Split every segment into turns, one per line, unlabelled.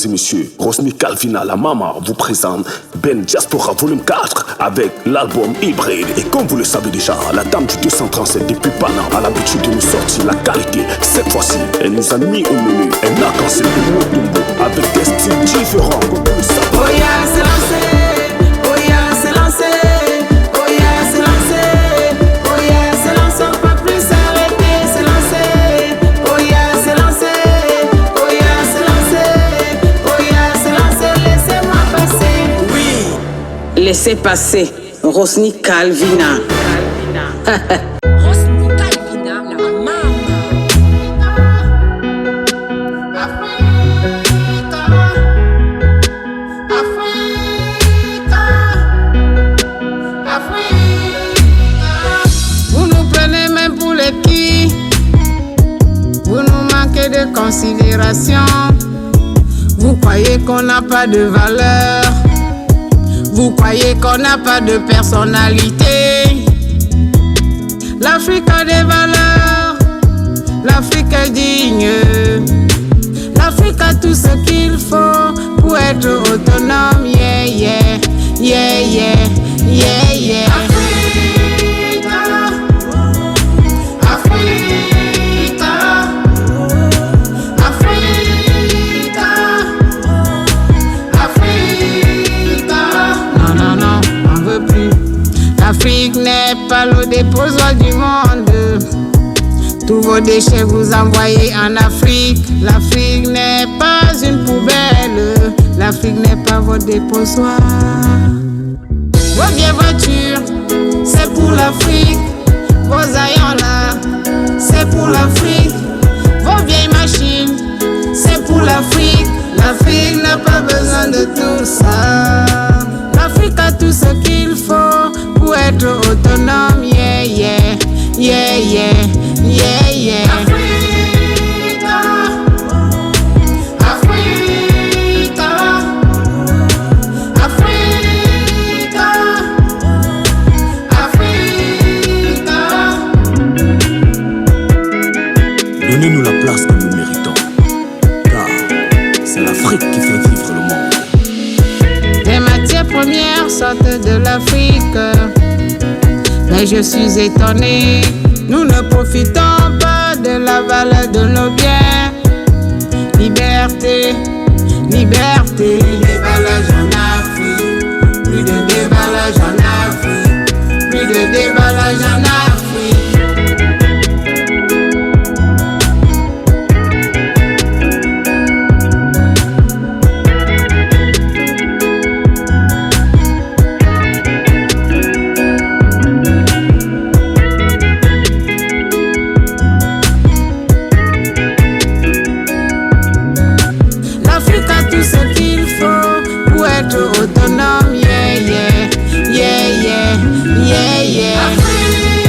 et messieurs, Rosny Calvina, la maman, vous présente Ben Diaspora Volume 4 avec l'album Hybride. Et comme vous le savez déjà, la dame du 237 depuis Pana a l'habitude de nous sortir la qualité. Cette fois-ci, elle nous a mis au menu un arc-en-ciel de Motumbo avec des styles différents comme vous le savez.
Oh yeah, c'est lancé. Oh yeah, c'est lancé. Oh yeah, c'est lancé. Oh yeah, c'est lancé. On peut plus s'arrêter, c'est lancé. Oh yeah, c'est lancé. Oh yeah, c'est lancé. Oh yeah, c'est lancé. Laissez-moi passer. Oui, laissez passer. Rosny Calvina.
Rosny Calvina, la maman.
Vous nous prenez même pour les petits. Vous nous manquez de considération. Vous croyez qu'on n'a pas de valeur. Vous croyez qu'on n'a pas de personnalité. L'Afrique a des valeurs. L'Afrique est digne. L'Afrique a tout ce qu'il faut pour être autonome. Yeah, yeah, yeah, yeah, yeah, yeah. Africa, Africa, Africa, Africa. Non, non, non, on veut plus. L'Afrique n'est pas le déposoir du monde. Tous vos déchets vous envoyez en Afrique. L'Afrique n'est pas une poubelle. L'Afrique n'est pas votre déposoir. Vos vieilles voitures, c'est pour l'Afrique. Vos aïons là, c'est pour l'Afrique. Vos vieilles machines, c'est pour l'Afrique. L'Afrique n'a pas besoin de tout ça. L'Afrique a tout ce qu'il faut pour être autonome. Yeah, yeah, yeah, yeah, yeah, yeah. Africa, Africa, Africa, Africa.
Donnez-nous la place que nous méritons, car c'est l'Afrique qui fait vivre le monde.
Les matières premières sortent de l'Afrique. Mais je suis étonné, nous ne profitons pas de la valeur de nos biens. Liberté, liberté. Plus de déballage en Afrique. Plus de déballage en Afrique. Plus de déballage en Afrique. L'Afrique a tout ce qu'il faut pour être autonome. Yeah, yeah, yeah, yeah, yeah, yeah.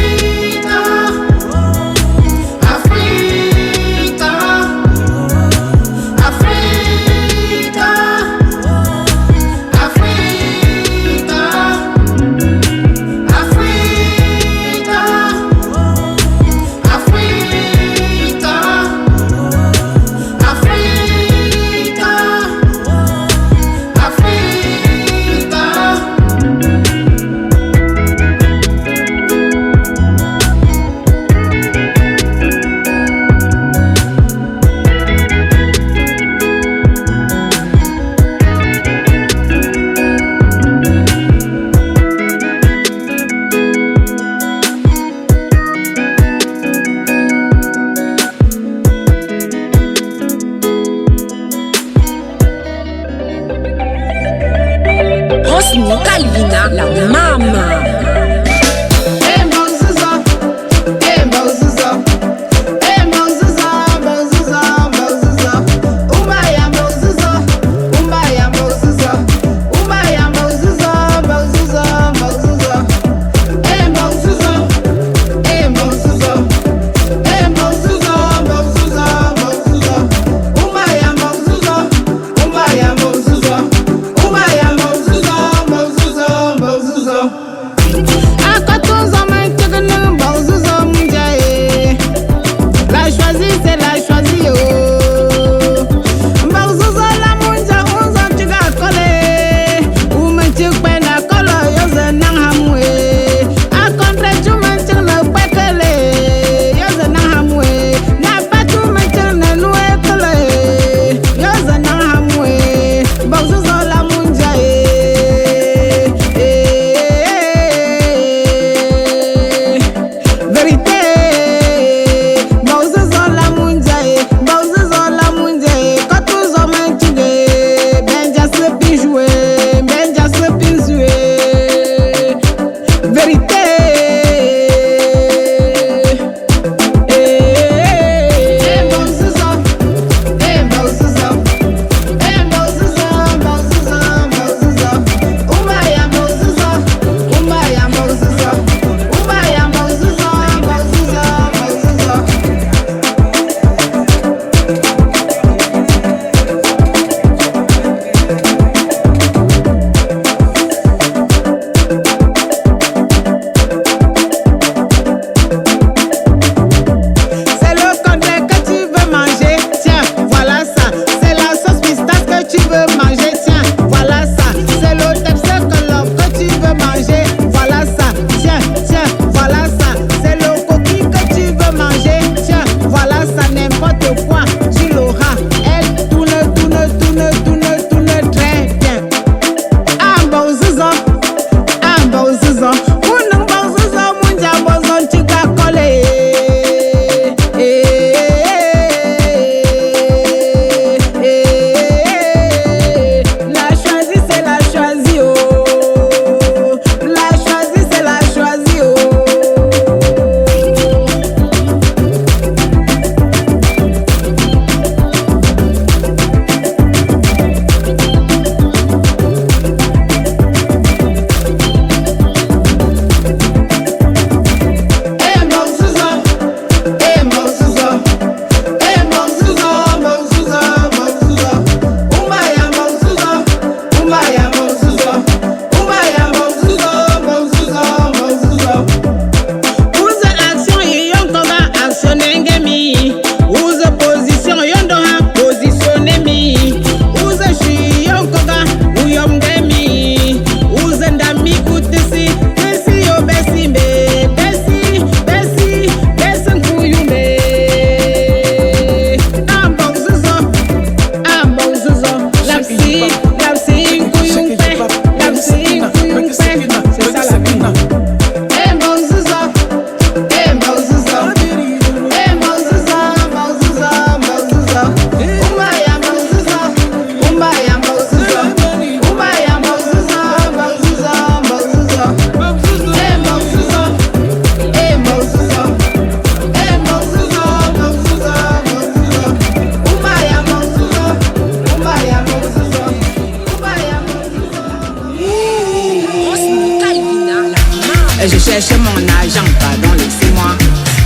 cherche mon argent, pardon, laissez-moi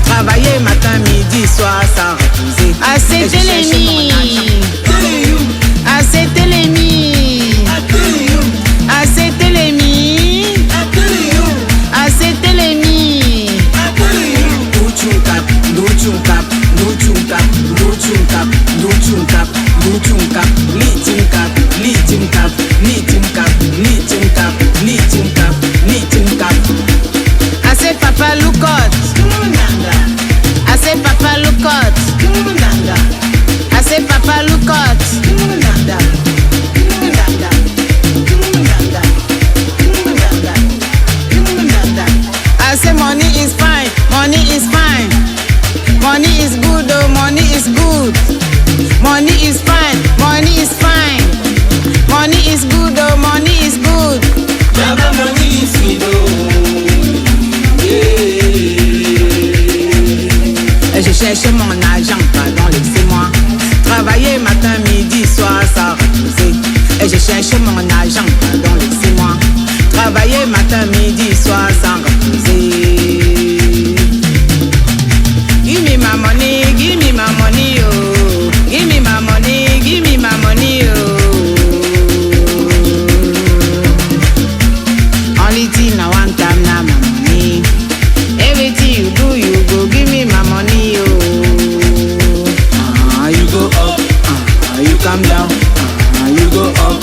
travailler matin, midi, soir, sans reposer. Assez télémi, assez télémi, assez télémi, assez télémi. Assez papa lookot, assez papa lookot, assez papa lookot. I say money is fine, money is fine. Money is good, oh, money is good. Money is fine, money is fine. Money is good, oh, money is good.
Baba money is sweet, oh.
Et je cherche mon argent, pardon, laissez-moi travailler matin, midi, soir, sans reposer. Et je cherche mon argent, pardon, laissez-moi travailler matin, midi, soir, sans reposer. Give me my money, give me my money, oh. Give me my money, give me my money, oh. Only thing I want time now, my money. Everything you do, you go give me my money, oh. You go up, you come down. You go up,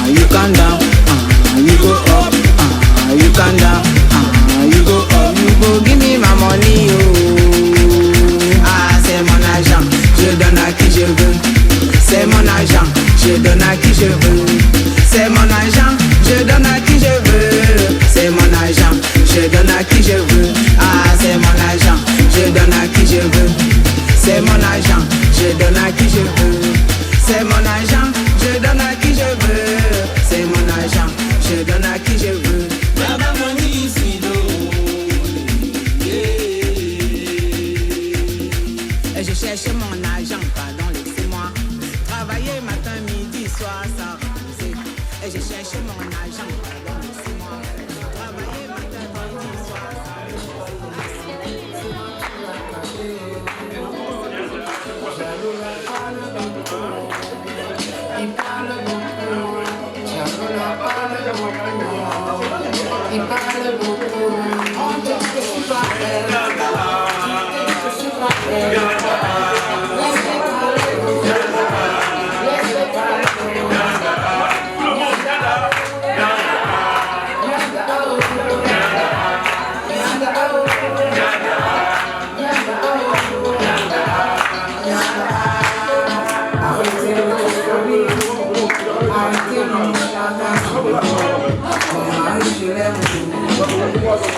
you come down. You go up, you come down. You go up, you go give me my money, oh. C'est mon argent, je donne à qui je veux. C'est mon argent, je donne à qui je veux. C'est mon argent, je donne à qui je veux. C'est mon argent, je donne à qui je veux. C'est mon argent, je donne à qui je veux. C'est mon argent, je donne à qui je veux. C'est mon argent, je donne à qui je veux. C'est mon argent, je donne à qui je veux.
Baba money is sweet, oh.
Et je cherche mon argent, pardon, laissez-moi travailler matin, midi, soir, sans reposer. Et je cherche mon argent, pardon, laissez-moi travailler matin, midi, soir, sans
Il parle beaucoup, on dit que je suis pas belle. Je suis pas belle. Laisse-les parler, laisse-les parler.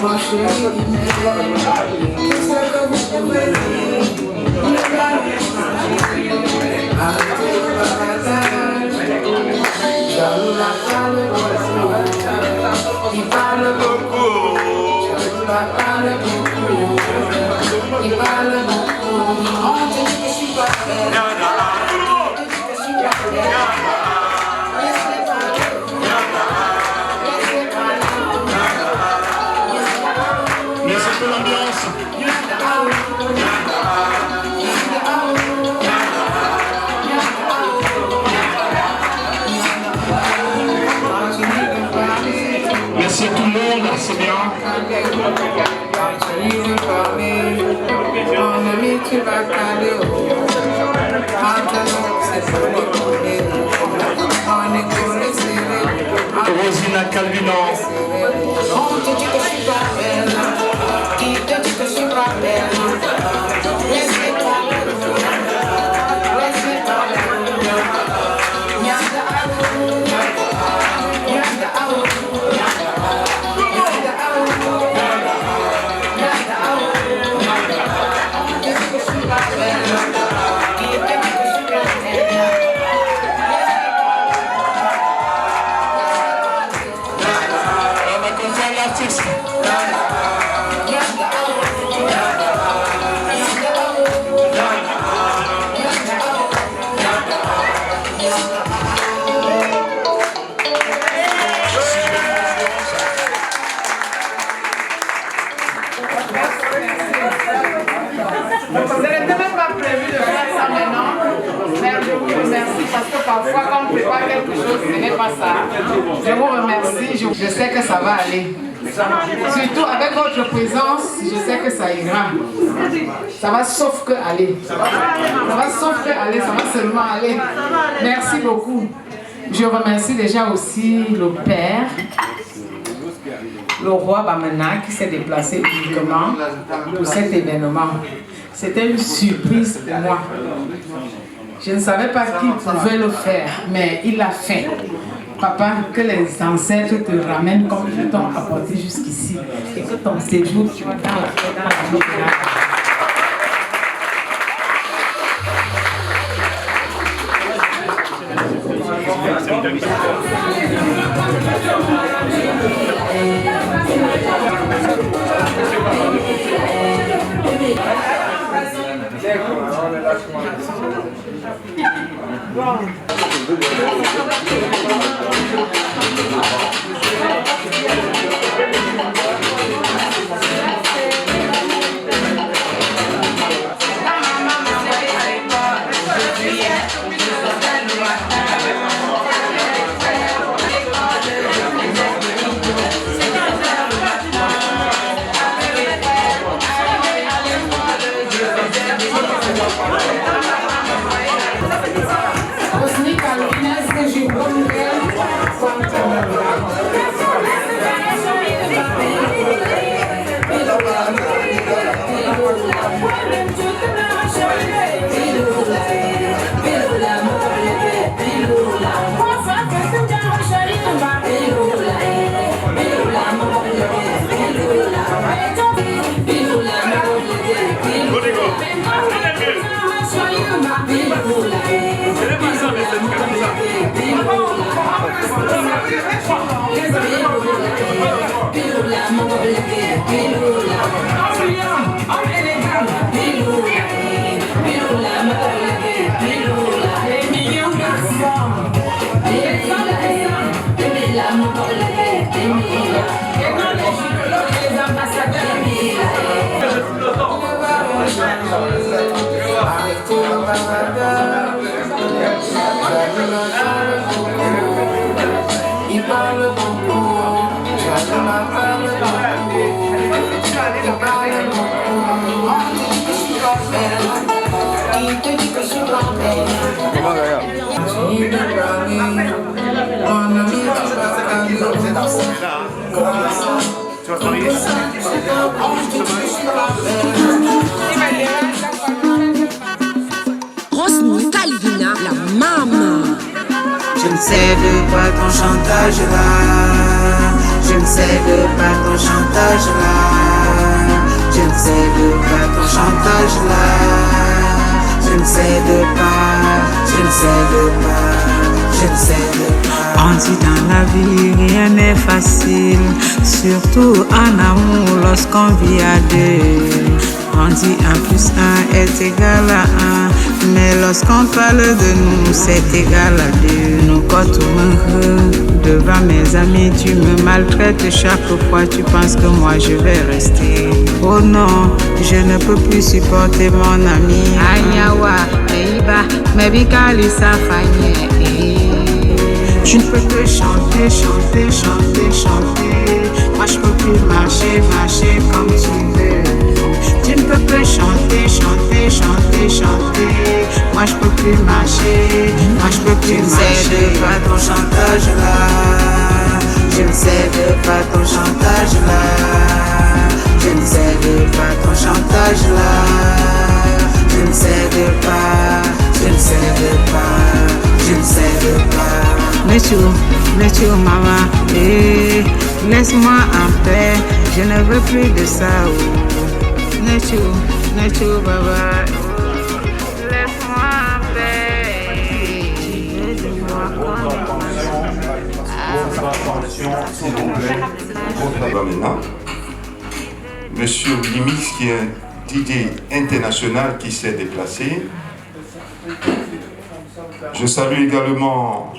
Mon chéri, qu'est-ce que vous pouvez dire? On ne va pas changer. Arrêtez le bagatage. Jaloux la parle beaucoup. Il parle beaucoup. Jaloux la parle beaucoup. Il parle beaucoup. On te dit que je suis pas belle. On te dit que je suis pas belle. Laisse-les parler. Laisse-les parler.
Mais c'est que l'ambiance. Merci tout le monde, c'est bien.
Mon ami, tu vas caler. Maintenant, c'est pour les collés. On est collés serrés.
Rosina Calvino.
On te dit que je suis pas belle. Qui te dit que je suis pas belle? Laisse-les parler. Laisse-les parler. Nyanda aou. Nyanda aou. Nyanda aou. Nyanda aou. On te dit que je suis pas belle. Qui te dit que je suis pas belle?
On va comprendre l'artiste.
ça maintenant. Je vous remercie parce que parfois quand on prépare quelque chose, ce n'est pas ça. Je vous remercie, je sais que ça va aller. Surtout avec votre présence, je sais que ça ira. Ça va sauf que aller. Ça va sauf que aller, ça va seulement aller. Merci beaucoup. Je remercie déjà aussi le père, le roi Bamana qui s'est déplacé uniquement pour cet événement. C'était une surprise pour moi. Je ne savais pas qu'il pouvait le faire, mais il l'a fait. Papa, que les ancêtres te ramènent comme ils t'ont apporté jusqu'ici et que ton séjour soit dans la paix, dans la joie.
Rosny Calvina, la maman.
Je ne sais de quoi ton chantage là. Je ne sais de quoi ton chantage là. Je ne sais de quoi ton chantage là. Je ne sais de pas, je ne sais de pas, je ne sais de pas. On dit dans la vie rien n'est facile, surtout en amour lorsqu'on vit à deux. On dit 1 plus 1 est égal à 1, mais lorsqu'on parle de nous, c'est égal à 2. Nous heureux devant mes amis, tu me maltraites chaque fois, tu penses que moi je vais rester. Oh non, je ne peux plus supporter mon ami. Anyawa, Eiba, Mebikali Safanye. Tu ne peux que chanter, chanter, chanter, chanter. Moi je peux plus marcher, marcher comme tu veux. Tu ne peux plus chanter, chanter, chanter, chanter. Moi je peux plus marcher, moi je peux plus marcher. Je ne sais de pas ton chantage là. Je ne sais de pas ton chantage là. Je ne sais de pas ton chantage là. Je ne sais de pas, je ne sais de pas, je ne sais de pas. Let you maman, laisse-moi en paix. Je ne veux plus de ça. Let you, baba. Laisse-moi en paix.
Votre attention, s'il vous plaît. Votre maintenant. Monsieur Blimis, qui est un DJ international qui s'est déplacé. Je salue également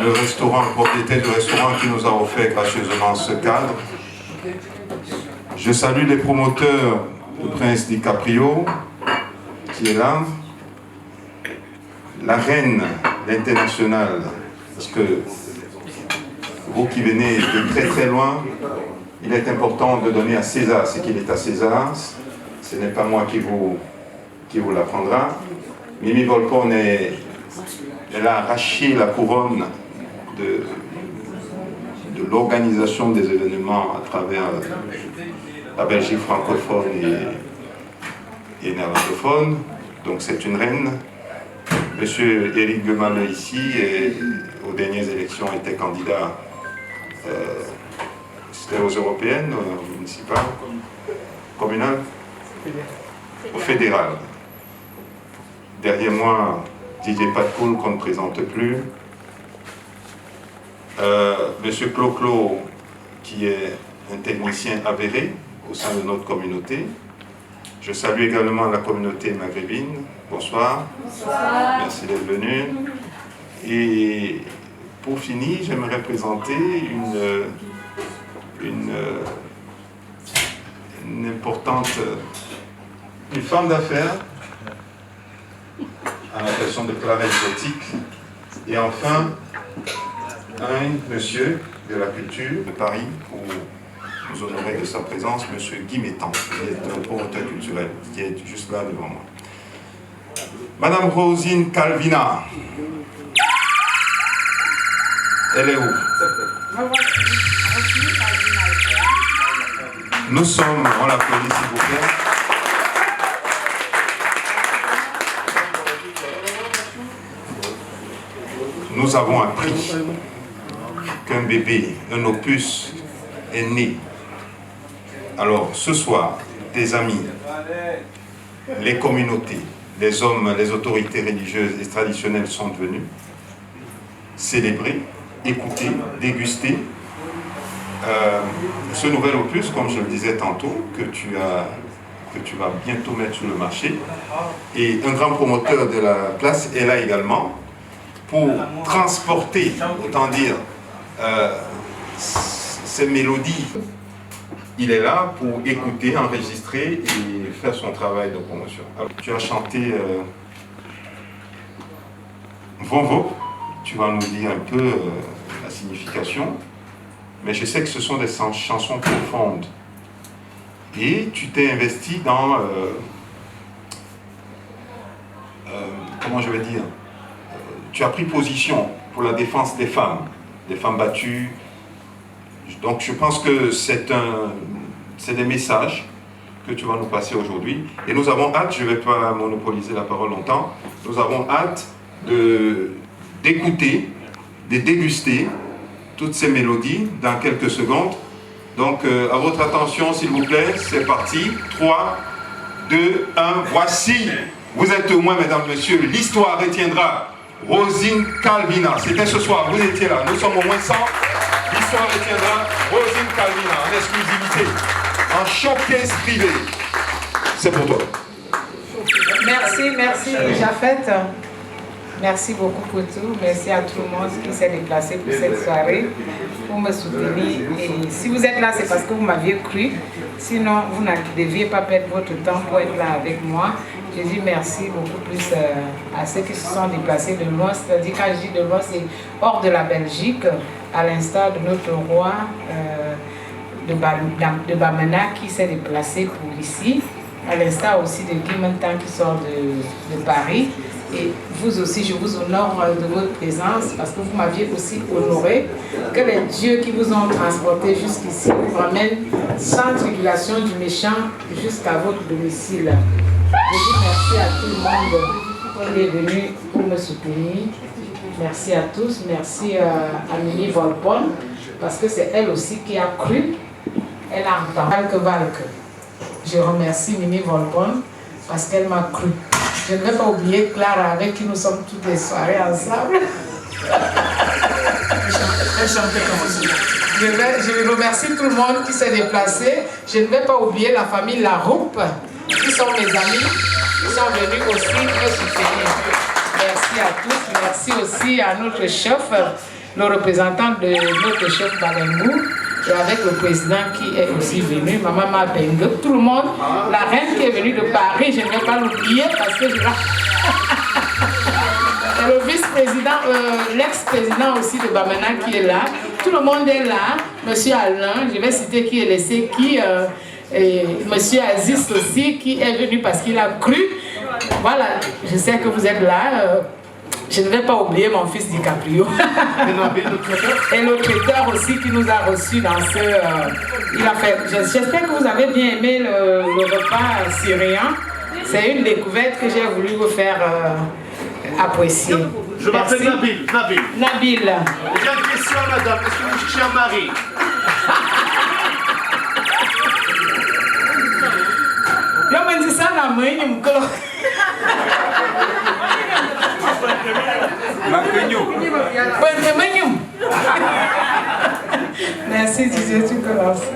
le restaurant, le propriétaire du restaurant qui nous a offert gracieusement ce cadre. Je salue les promoteurs, le prince DiCaprio, qui est là. la reine internationale, parce que vous qui venez de très très loin, il est important de donner à César ce qu'il est à César. Ce n'est pas moi qui vous l'apprendra. Mimi Volpone, elle a arraché la couronne de l'organisation des événements à travers la Belgique francophone et néerlandophone. Donc c'est une reine. Monsieur Éric Gemale ici, aux dernières élections, était candidat, c'était aux européennes, aux municipales, communales, au fédéral. Derrière moi, Didier Patcoul, qu'on ne présente plus. Monsieur Clo-Clo, qui est un technicien avéré au sein de notre communauté. Je salue également la communauté maghrébine. Bonsoir. Bonsoir. Merci d'être venu. Et pour finir, j'aimerais présenter une importante, une femme d'affaires à la personne de Clavel Exotique. Et enfin, un monsieur de la culture de Paris pour nous honorer de sa présence, monsieur Guy Métan, qui est un promoteur culturel, qui est juste là devant moi. Madame Rosine Calvina, elle est où? Nous sommes, on l'applaudit s'il vous plaît. Nous avons appris qu'un bébé, un opus, est né. Alors, ce soir, des amis, les communautés, les hommes, les autorités religieuses et traditionnelles sont venus célébrer, écouter, déguster ce nouvel opus, comme je le disais tantôt, que tu vas bientôt mettre sur le marché. Et un grand promoteur de la place est là également pour transporter, autant dire, ces mélodies. Il est là pour écouter, enregistrer et faire son travail de promotion. Alors, tu as chanté Vovo, tu vas nous dire un peu la signification, mais je sais que ce sont des chansons profondes. Et tu t'es investi dans, comment je vais dire, tu as pris position pour la défense des femmes battues. Donc je pense que c'est des messages que tu vas nous passer aujourd'hui. Et nous avons hâte, je ne vais pas monopoliser la parole longtemps, nous avons hâte d'écouter, de déguster toutes ces mélodies dans quelques secondes. Donc à votre attention s'il vous plaît, c'est parti. 3, 2, 1, voici. Vous êtes témoins, mesdames, messieurs, l'histoire retiendra Rosine Calvina. C'était ce soir, vous étiez là, nous sommes au moins 100. L'histoire retiendra Rosine Calvina en exclusivité, en showcase privé. C'est pour toi.
Merci Jafet. Merci beaucoup pour tout. Merci à tout le monde qui s'est déplacé pour cette soirée, pour me soutenir. Et si vous êtes là, c'est parce que vous m'aviez cru. Sinon, vous ne deviez pas perdre votre temps pour être là avec moi. Je dis merci beaucoup plus à ceux qui se sont déplacés de loin. C'est-à-dire, quand je dis de loin, c'est hors de la Belgique, à l'instar de notre roi de Bamena qui s'est déplacé pour ici, à l'instar aussi de Guy Métan qui sort de Paris. Et vous aussi, je vous honore de votre présence parce que vous m'aviez aussi honoré. Que les dieux qui vous ont transporté jusqu'ici vous ramènent sans tribulation du méchant jusqu'à votre domicile. Je dis merci à tout le monde qui est venu pour me soutenir. Merci à tous. Merci à Mimi Volpone parce que c'est elle aussi qui a cru. Elle a entendu Valque. Je remercie Mimi Volpone parce qu'elle m'a cru. Je ne vais pas oublier Clara avec qui nous sommes toutes les soirées ensemble. Elle chantait comme ça. Je remercie tout le monde qui s'est déplacé. Je ne vais pas oublier la famille Laroupe, qui sont mes amis, qui sont venus aussi me soutenir. Merci à tous. Merci aussi à notre chef, le représentant de notre chef Balengou, et avec le président qui est aussi venu, Maman Mabengue, tout le monde, la reine qui est venue de Paris, je ne vais pas l'oublier parce que je
C'est le vice-président, l'ex-président aussi de Bamana qui est là. Tout le monde est là. Monsieur Alain, je vais citer qui est laissé, et Monsieur Aziz aussi, qui est venu parce qu'il a cru. Voilà, je sais que vous êtes là. Je ne vais pas oublier mon fils DiCaprio. Et le traiteur aussi qui nous a reçus dans ce... il a fait... J'espère que vous avez bien aimé le repas syrien. C'est une découverte que j'ai voulu vous faire apprécier.
Je m'appelle Nabil.
Nabil.
J'ai une question, madame. Est-ce que vous cherchez un mari?
Je me dis ça dans ma main. Merci Didier, tu peux lancer.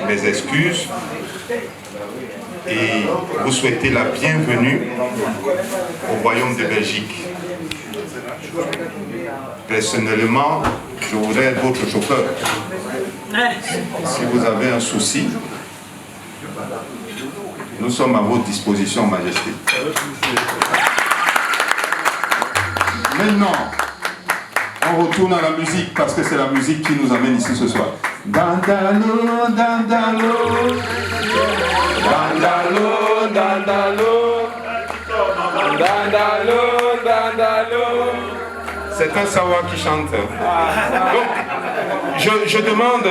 Mes excuses et vous souhaiter la bienvenue au Royaume de Belgique. Personnellement, je voudrais être votre chauffeur. Si vous avez un souci, nous sommes à votre disposition, Majesté. Maintenant, on retourne à la musique parce que c'est la musique qui nous amène ici ce soir. Dandalo, dandalo, dandalo, dandalo, dandalo, dandalo. C'est un Sawa qui chante. Donc, je demande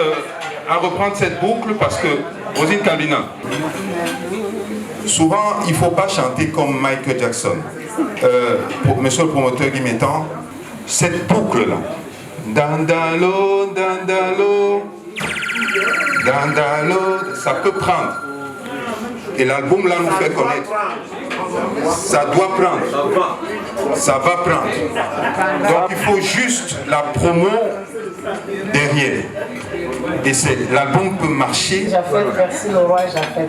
à reprendre cette boucle parce que, Rosine Kalbina, souvent il ne faut pas chanter comme Michael Jackson. Monsieur le promoteur Guy Métan, cette boucle-là, dandalo, dandalo, dandalo, ça peut prendre. Et l'album là nous fait connaître. Ça doit prendre. Ça va prendre. Donc il faut juste la promo derrière. Et l'album peut marcher.
Jafet, merci le roi Jafet.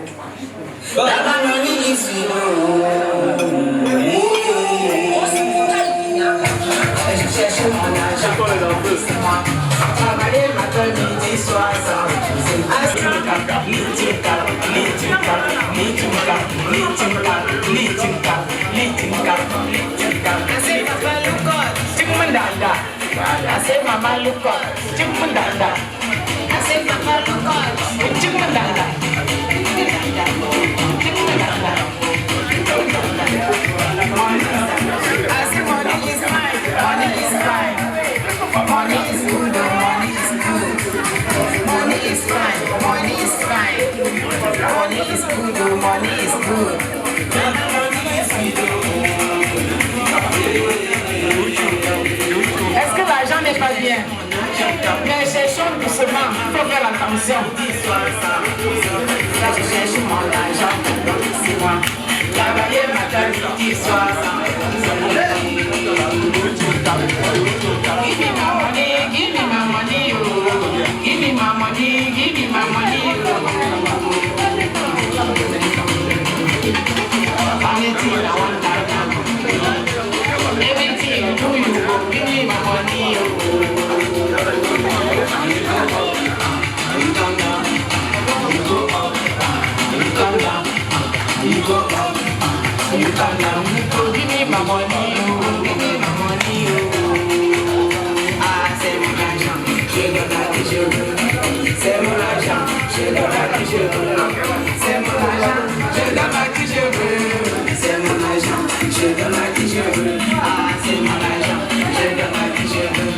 I samedi soir, ça là je cherche mon argent, c'est moi. Travailler matin, midi, soir, ça give me my money, give me my money, oh. Give me my money, give me my money, oh. Anything I want, I want. Everything you do, you go. Give me my money, oh. You come down, you go up, you come down, you go up, you come down, you go. Give me my money, oh. Give me my money, oh. Ah, c'est mon argent, je donne à qui je veux. C'est mon argent, je donne à qui je veux. C'est mon argent, je donne à qui je veux. C'est mon argent, je donne à qui je veux. Ah, c'est mon argent, je donne à qui je veux.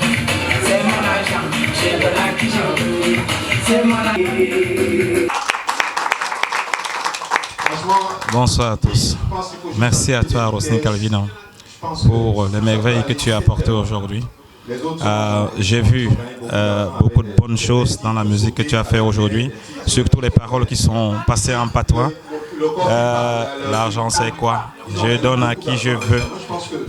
C'est mon argent, je donne à qui je veux. C'est mon argent.
Bonsoir à tous. Merci à toi, Rosny Calvino, pour les merveilles que tu as apportées aujourd'hui. J'ai vu beaucoup de bonnes choses dans la musique que tu as fait aujourd'hui, surtout les paroles qui sont passées en patois. L'argent c'est quoi? Je donne à qui je veux.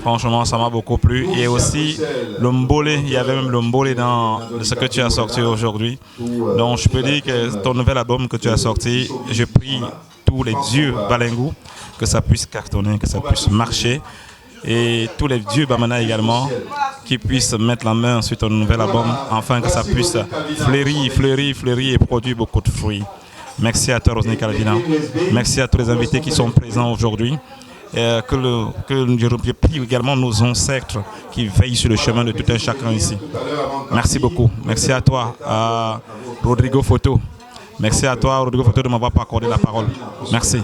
Franchement, ça m'a beaucoup plu. Et aussi le mbolé, il y avait même le mbolé dans ce que tu as sorti aujourd'hui. Donc je peux dire que ton nouvel album que tu as sorti, je prie tous les dieux Balingou que ça puisse cartonner, que ça puisse marcher. Et tous les dieux Bamana également qui puissent mettre la main sur ton nouvel album afin que ça puisse fleurir et produire beaucoup de fruits. Merci à toi, Rosny Calvino. Merci à tous les invités qui sont présents aujourd'hui. Que je prie également nos ancêtres qui veillent sur le chemin de tout un chacun ici. Merci beaucoup. Merci à toi, Rodrigo Photo. Merci à toi, Rodrigo Photo, de m'avoir accordé la parole. Merci.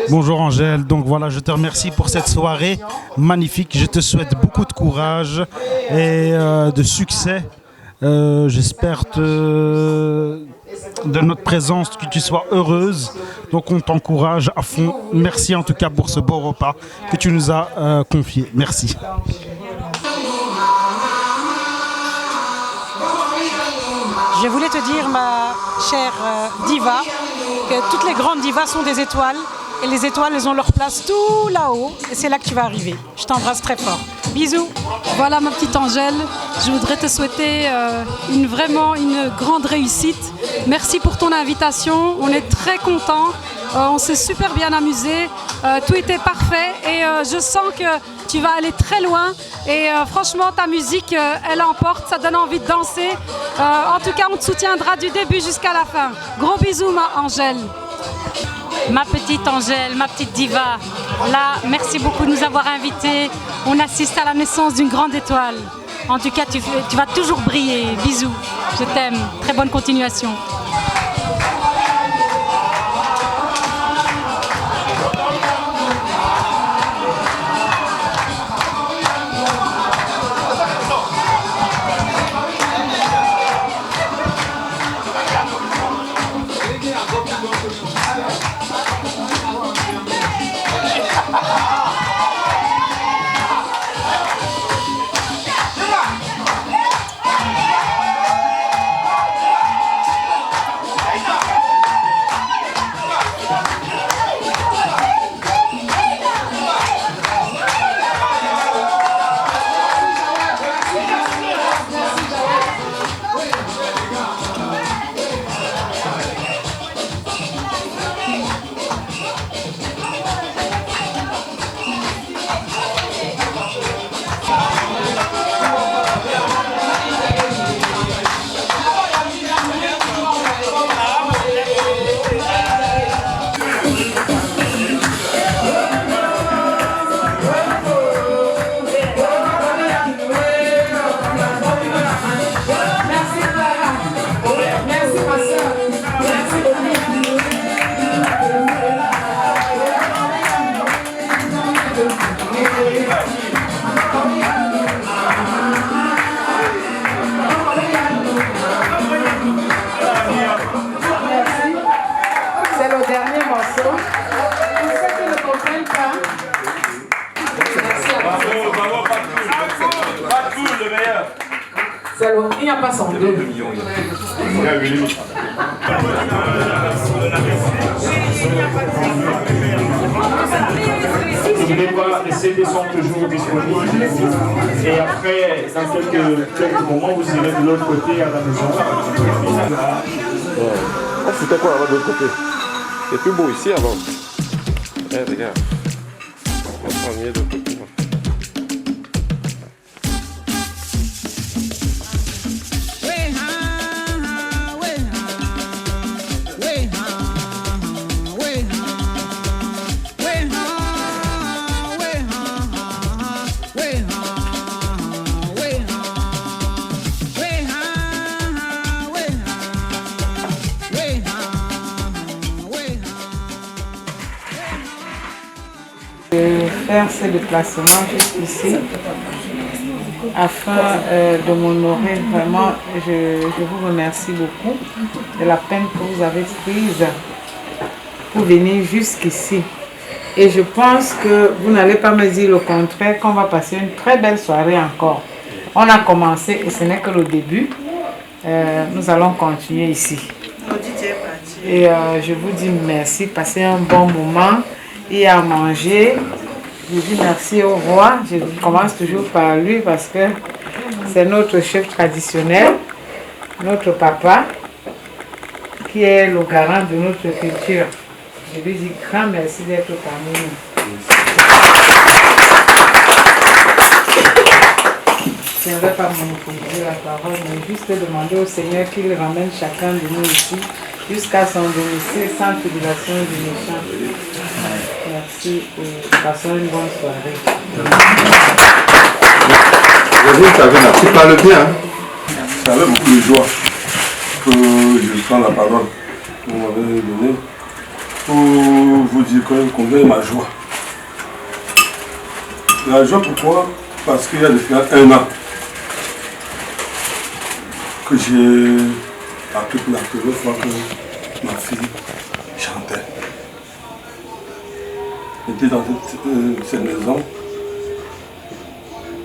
Bonjour Angèle, donc voilà, je te remercie pour cette soirée magnifique. Je te souhaite beaucoup de courage et de succès. J'espère de notre présence que tu sois heureuse. Donc on t'encourage à fond. Merci en tout cas pour ce beau repas que tu nous as confié. Merci.
Je voulais te dire, ma chère diva, que toutes les grandes divas sont des étoiles. Et les étoiles, elles ont leur place tout là-haut. Et c'est là que tu vas arriver. Je t'embrasse très fort. Bisous.
Voilà ma petite Angèle. Je voudrais te souhaiter vraiment une grande réussite. Merci pour ton invitation. On est très contents. On s'est super bien amusé. Tout était parfait. Et je sens que tu vas aller très loin. Et franchement, ta musique, elle emporte. Ça donne envie de danser. En tout cas, on te soutiendra du début jusqu'à la fin. Gros bisous, ma Angèle.
Ma petite Angèle, ma petite diva, là, merci beaucoup de nous avoir invités. On assiste à la naissance d'une grande étoile. En tout cas, tu vas toujours briller. Bisous, je t'aime. Très bonne continuation.
il n'y a pas 102.
N'oubliez pas, les CD sont toujours disponibles. Et après, dans quelques moments, vous irez de l'autre côté à la maison.
Ah, c'était quoi là-bas de l'autre côté? C'est plus beau ici avant. Eh, regarde. On va prendre mieux de l'autre côté.
Faire ce déplacement jusqu'ici afin de m'honorer. Vraiment, je vous remercie beaucoup de la peine que vous avez prise pour venir jusqu'ici. Et je pense que vous n'allez pas me dire le contraire, qu'on va passer une très belle soirée encore. On a commencé et ce n'est que le début. Nous allons continuer ici. Et je vous dis merci, passez un bon moment et à manger. Je dis merci au roi. Je commence toujours par lui parce que c'est notre chef traditionnel, notre papa, qui est le garant de notre culture. Je lui dis grand merci d'être parmi nous. Je ne vais pas monopoliser la parole, mais juste demander au Seigneur qu'il ramène chacun de nous ici jusqu'à son domicile sans tribulation du méchant. Merci et passons une bonne soirée.
Tu parles bien. Hein?
C'est avec beaucoup de joie que je prends la parole que vous m'avez donnée pour vous dire combien est ma joie. La joie pourquoi? Parce qu'il y a depuis 1 an que j'ai appris pour la première fois que ma fille chantait. J'étais dans cette maison,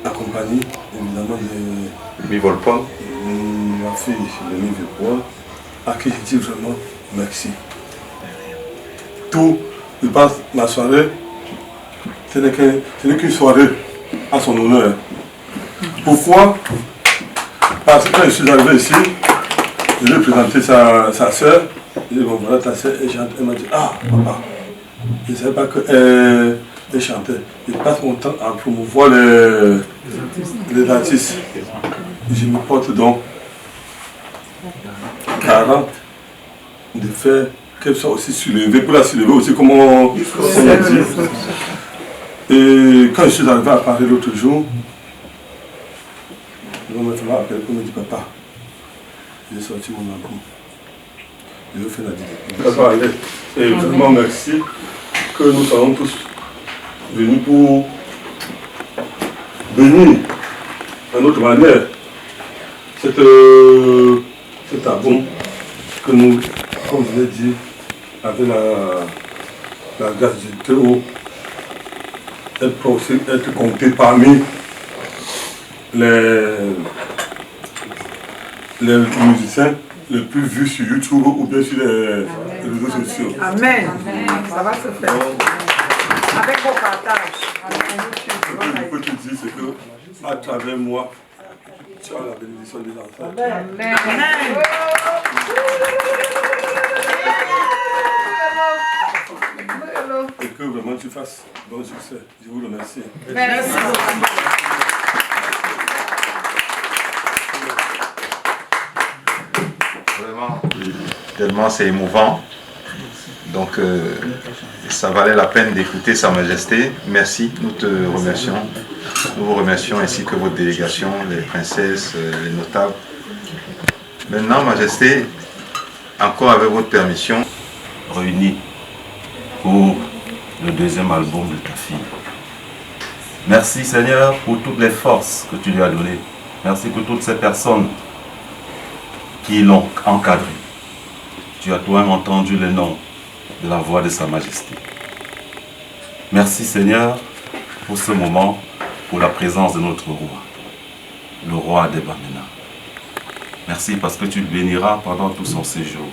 accompagnée évidemment de
Bivolpon,
ma fille Denis Vipois, à qui je dis vraiment merci. Tout, je passe ma soirée, ce n'est qu'une soirée à son honneur. Pourquoi? Parce que quand je suis arrivé ici, je lui ai présenté sa soeur, je lui ai dit bon voilà ta soeur, elle m'a dit ah papa. Je ne savais pas qu'elle chantait. Je passe mon temps à promouvoir les artistes. Je me porte donc 40 de faire qu'elle soit aussi soulevée, pour la soulever aussi comme on dit. Et quand je suis arrivé à Paris l'autre jour, je me suis appelé pour me dire papa, j'ai sorti mon album. Je vais faire la dédicace. Et vraiment merci que nous soyons tous venus pour bénir à notre manière cet album que nous, comme je l'ai dit, avec la grâce du Très-Haut, elle peut aussi être comptée parmi les musiciens les plus vus sur YouTube ou bien sur les réseaux sociaux.
Amen. Ça va se faire. Avec vos partages.
Ce que je peux te dire, c'est que à travers moi, tu as la bénédiction des enfants.
Amen.
Et que vraiment tu fasses bon succès. Je vous remercie.
Merci beaucoup.
Vraiment, tellement c'est émouvant. Donc, ça valait la peine d'écouter Sa Majesté. Merci, nous te remercions. Nous vous remercions ainsi que votre délégation, les princesses, les notables. Maintenant, Majesté, encore avec votre permission,
réunis pour le deuxième album de ta fille. Merci Seigneur pour toutes les forces que tu lui as données. Merci pour toutes ces personnes qui l'ont encadré. Tu as toi-même entendu le nom de la voix de Sa Majesté. Merci Seigneur pour ce moment, pour la présence de notre roi, le roi des Bamena. Merci parce que tu le béniras pendant tout son séjour.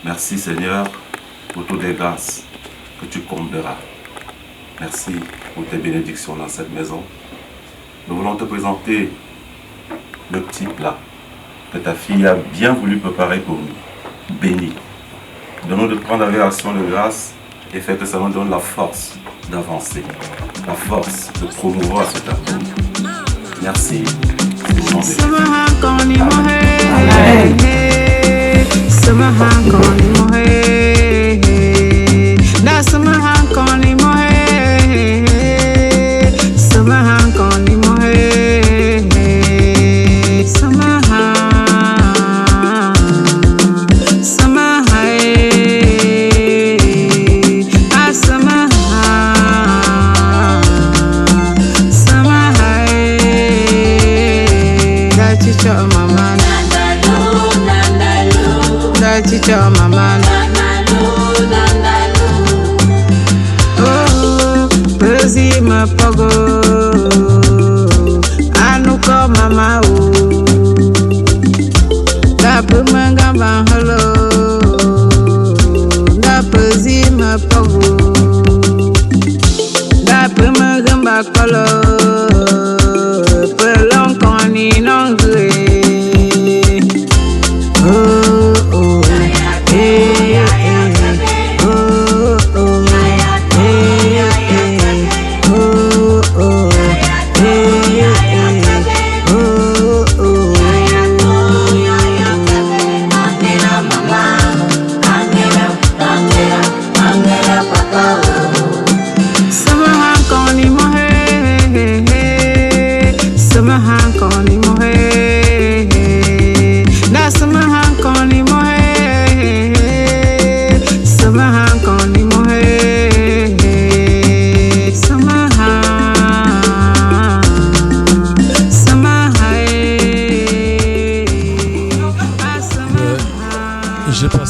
Merci Seigneur pour toutes les grâces que tu combleras. Merci pour tes bénédictions dans cette maison. Nous voulons te présenter le petit plat que ta fille a bien voulu préparer pour nous. Béni. Donne-nous de prendre avec action de grâce et faire que ça nous donne la force d'avancer, la force de promouvoir cet amour. Merci.
Teacher, mama, oh, Percy, my pogo, Anuko, mama, oh, da Pumanga, hello, da Percy, my pogo, da Pumanga, color, Pelon, Connie, non,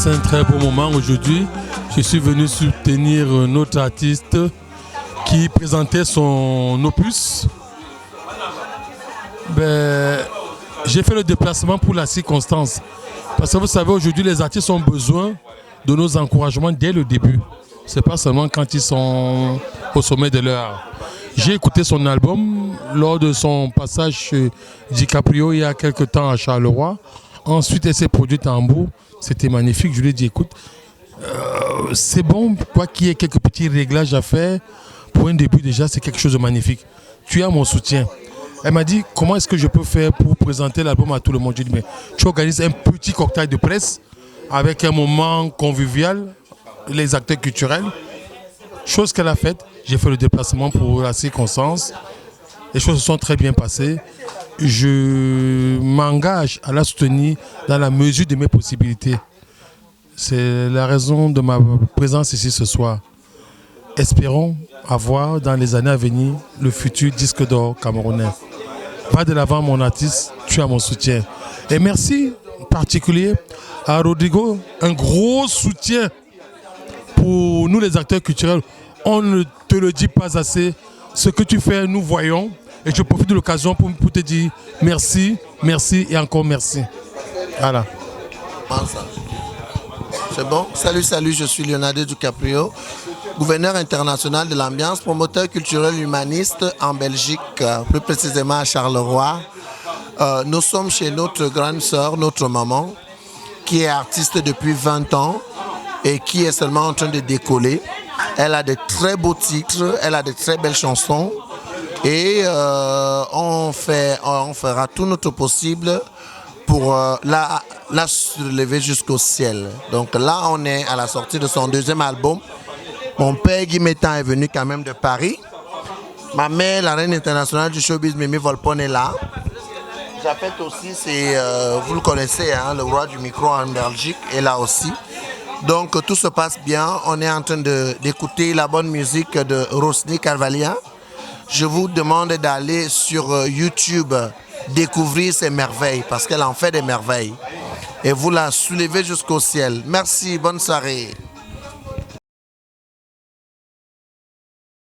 Un très beau moment aujourd'hui. Je suis venu soutenir notre artiste qui présentait son opus. J'ai fait le déplacement pour la circonstance. Parce que vous savez, aujourd'hui, les artistes ont besoin de nos encouragements dès le début. C'est pas seulement quand ils sont au sommet de leur art. J'ai écouté son album lors de son passage chez DiCaprio il y a quelques temps à Charleroi. Ensuite, elle s'est produite à Hambourg. C'était magnifique. Je lui ai dit, écoute, c'est bon, quoi qu'il y ait quelques petits réglages à faire. Pour un début, déjà, c'est quelque chose de magnifique. Tu as mon soutien. Elle m'a dit, comment est-ce que je peux faire pour présenter l'album à tout le monde? J'ai dit, mais tu organises un petit cocktail de presse avec un moment convivial, les acteurs culturels. Chose qu'elle a faite. J'ai fait le déplacement pour la circonstance. Les choses se sont très bien passées. Je m'engage à la soutenir dans la mesure de mes possibilités. C'est la raison de ma présence ici ce soir. Espérons avoir dans les années à venir le futur disque d'or camerounais. Va de l'avant mon artiste, tu as mon soutien. Et merci en particulier à Rodrigo, un gros soutien pour nous les acteurs culturels. On ne te le dit pas assez. Ce que tu fais, nous voyons. Et je profite de l'occasion pour te dire merci, merci et encore merci. Voilà.
C'est bon? Salut, je suis Leonardo DiCaprio, gouverneur international de l'ambiance, promoteur culturel humaniste en Belgique, plus précisément à Charleroi. Nous sommes chez notre grande sœur, notre maman, qui est artiste depuis 20 ans et qui est seulement en train de décoller. Elle a de très beaux titres, elle a de très belles chansons. Et on fera tout notre possible pour la soulever jusqu'au ciel. Donc là, on est à la sortie de son deuxième album. Mon père Guy Métan est venu quand même de Paris. Ma mère, la reine internationale du showbiz, Mimi Volpone, est là. Japet aussi, vous le connaissez, hein, le roi du micro en Belgique est là aussi. Donc tout se passe bien. On est en train d'écouter la bonne musique de Rosny Carvalho. Je vous demande d'aller sur YouTube découvrir ses merveilles parce qu'elle en fait des merveilles. Et vous la soulevez jusqu'au ciel. Merci, bonne soirée.